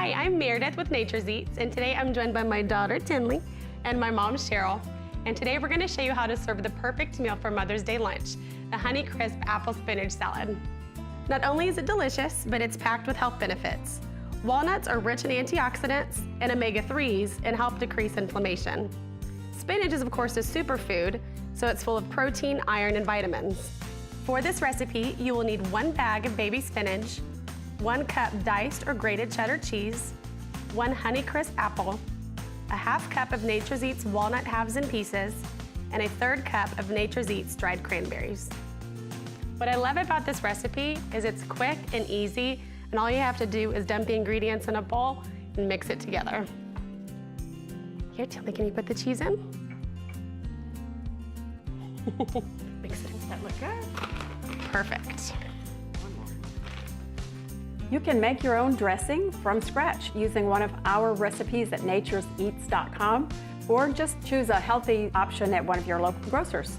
Hi, I'm Meredith with Nature's Eats, and today I'm joined by my daughter, Tinley, and my mom, Cheryl. And today we're gonna show you how to serve the perfect meal for Mother's Day lunch, the Honey Crisp Apple Spinach Salad. Not only is it delicious, but it's packed with health benefits. Walnuts are rich in antioxidants and omega-3s and help decrease inflammation. Spinach is, of course, a superfood, so it's full of protein, iron, and vitamins. For this recipe, you will need 1 bag of baby spinach, 1 cup diced or grated cheddar cheese, 1 Honeycrisp apple, a 1/2 cup of Nature's Eats walnut halves and pieces, and a 1/3 cup of Nature's Eats dried cranberries. What I love about this recipe is it's quick and easy, and all you have to do is dump the ingredients in a bowl and mix it together. Here, Tilly, can you put the cheese in? Mix it. Does that look good? Perfect. You can make your own dressing from scratch using one of our recipes at natureseats.com, or just choose a healthy option at one of your local grocers.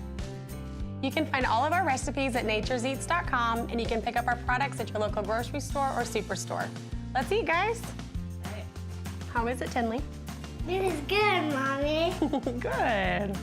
You can find all of our recipes at natureseats.com, and you can pick up our products at your local grocery store or superstore. Let's eat, guys. How is it, Tinley? It is good, Mommy. Good.